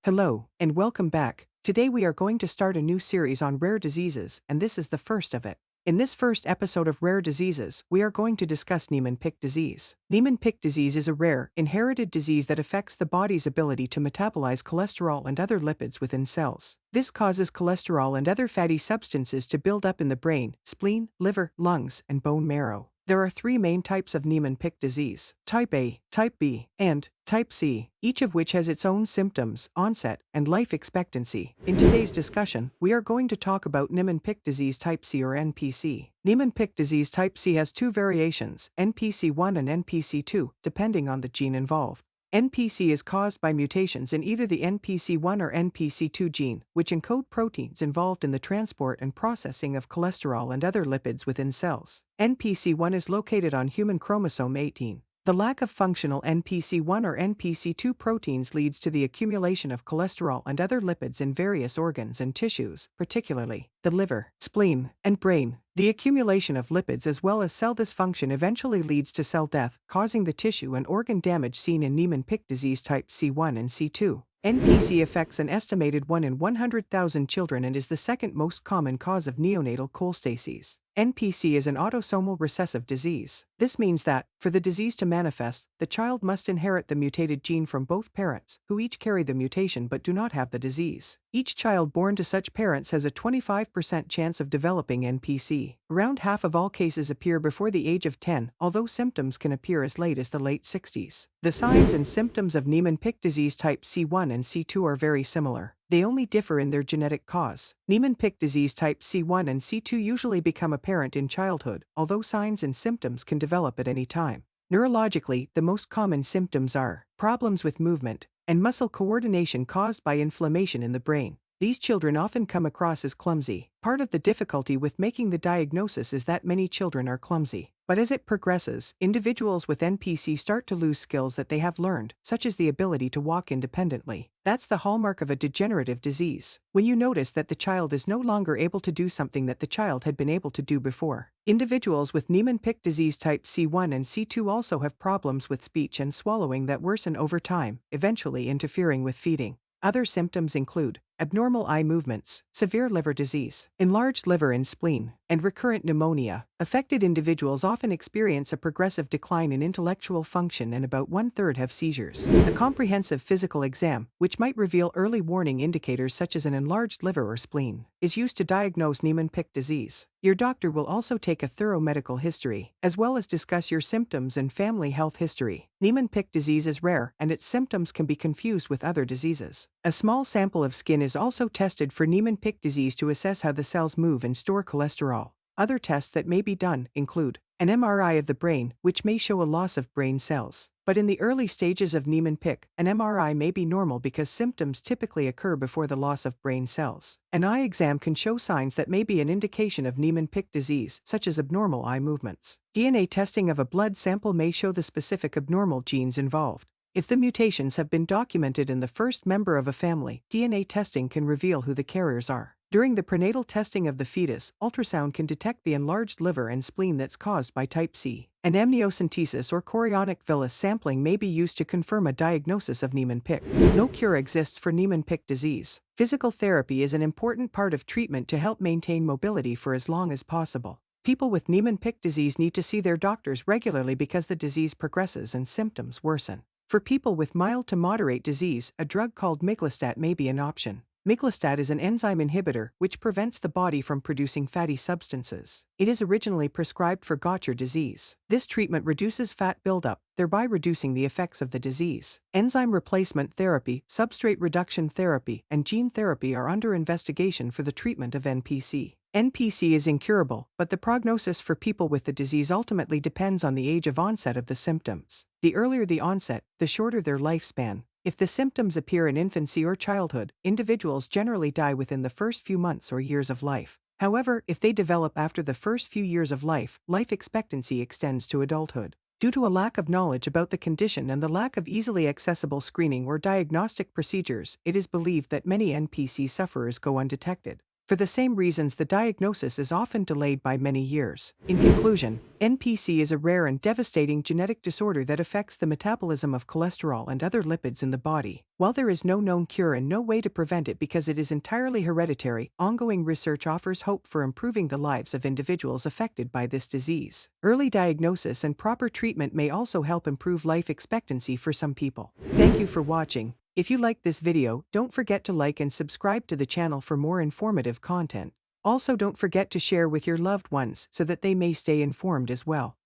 Hello, and welcome back. Today we are going to start a new series on rare diseases, and this is the first of it. In this first episode of Rare Diseases, we are going to discuss Niemann-Pick disease. Niemann-Pick disease is a rare, inherited disease that affects the body's ability to metabolize cholesterol and other lipids within cells. This causes cholesterol and other fatty substances to build up in the brain, spleen, liver, lungs, and bone marrow. There are three main types of Niemann-Pick disease: type A, type B, and type C, each of which has its own symptoms, onset, and life expectancy. In today's discussion, we are going to talk about Niemann-Pick disease type C or NPC. Niemann-Pick disease type C has two variations, NPC1 and NPC2, depending on the gene involved. NPC is caused by mutations in either the NPC1 or NPC2 gene, which encode proteins involved in the transport and processing of cholesterol and other lipids within cells. NPC1 is located on human chromosome 18. The lack of functional NPC1 or NPC2 proteins leads to the accumulation of cholesterol and other lipids in various organs and tissues, particularly the liver, spleen, and brain. The accumulation of lipids as well as cell dysfunction eventually leads to cell death, causing the tissue and organ damage seen in Niemann-Pick disease type C1 and C2. NPC affects an estimated 1 in 100,000 children and is the second most common cause of neonatal cholestasis. NPC is an autosomal recessive disease. This means that, for the disease to manifest, the child must inherit the mutated gene from both parents, who each carry the mutation but do not have the disease. Each child born to such parents has a 25% chance of developing NPC. Around half of all cases appear before the age of 10, although symptoms can appear as late as the late 60s. The signs and symptoms of Niemann-Pick disease type C1 and C2 are very similar. They only differ in their genetic cause. Niemann-Pick disease type C1 and C2 usually become apparent in childhood, although signs and symptoms can develop at any time. Neurologically, the most common symptoms are problems with movement and muscle coordination caused by inflammation in the brain. These children often come across as clumsy. Part of the difficulty with making the diagnosis is that many children are clumsy. But as it progresses, individuals with NPC start to lose skills that they have learned, such as the ability to walk independently. That's the hallmark of a degenerative disease. When you notice that the child is no longer able to do something that the child had been able to do before. Individuals with Niemann-Pick disease type C1 and C2 also have problems with speech and swallowing that worsen over time, eventually interfering with feeding. Other symptoms include abnormal eye movements, severe liver disease, enlarged liver and spleen, and recurrent pneumonia. Affected individuals often experience a progressive decline in intellectual function and about 1/3 have seizures. A comprehensive physical exam, which might reveal early warning indicators such as an enlarged liver or spleen, is used to diagnose Niemann-Pick disease. Your doctor will also take a thorough medical history, as well as discuss your symptoms and family health history. Niemann-Pick disease is rare, and its symptoms can be confused with other diseases. A small sample of skin is also tested for Niemann-Pick disease to assess how the cells move and store cholesterol. Other tests that may be done include an MRI of the brain, which may show a loss of brain cells. But in the early stages of Niemann-Pick, an MRI may be normal because symptoms typically occur before the loss of brain cells. An eye exam can show signs that may be an indication of Niemann-Pick disease, such as abnormal eye movements. DNA testing of a blood sample may show the specific abnormal genes involved. If the mutations have been documented in the first member of a family, DNA testing can reveal who the carriers are. During the prenatal testing of the fetus, ultrasound can detect the enlarged liver and spleen that's caused by type C. An amniocentesis or chorionic villus sampling may be used to confirm a diagnosis of Niemann-Pick. No cure exists for Niemann-Pick disease. Physical therapy is an important part of treatment to help maintain mobility for as long as possible. People with Niemann-Pick disease need to see their doctors regularly because the disease progresses and symptoms worsen. For people with mild to moderate disease, a drug called miglustat may be an option. Miglustat is an enzyme inhibitor which prevents the body from producing fatty substances. It is originally prescribed for Gaucher disease. This treatment reduces fat buildup, thereby reducing the effects of the disease. Enzyme replacement therapy, substrate reduction therapy, and gene therapy are under investigation for the treatment of NPC. NPC is incurable, but the prognosis for people with the disease ultimately depends on the age of onset of the symptoms. The earlier the onset, the shorter their lifespan. If the symptoms appear in infancy or childhood, individuals generally die within the first few months or years of life. However, if they develop after the first few years of life, life expectancy extends to adulthood. Due to a lack of knowledge about the condition and the lack of easily accessible screening or diagnostic procedures, it is believed that many NPC sufferers go undetected. For the same reasons, the diagnosis is often delayed by many years. In conclusion, NPC is a rare and devastating genetic disorder that affects the metabolism of cholesterol and other lipids in the body. While there is no known cure and no way to prevent it because it is entirely hereditary, ongoing research offers hope for improving the lives of individuals affected by this disease. Early diagnosis and proper treatment may also help improve life expectancy for some people. Thank you for watching. If you liked this video, don't forget to like and subscribe to the channel for more informative content. Also, don't forget to share with your loved ones so that they may stay informed as well.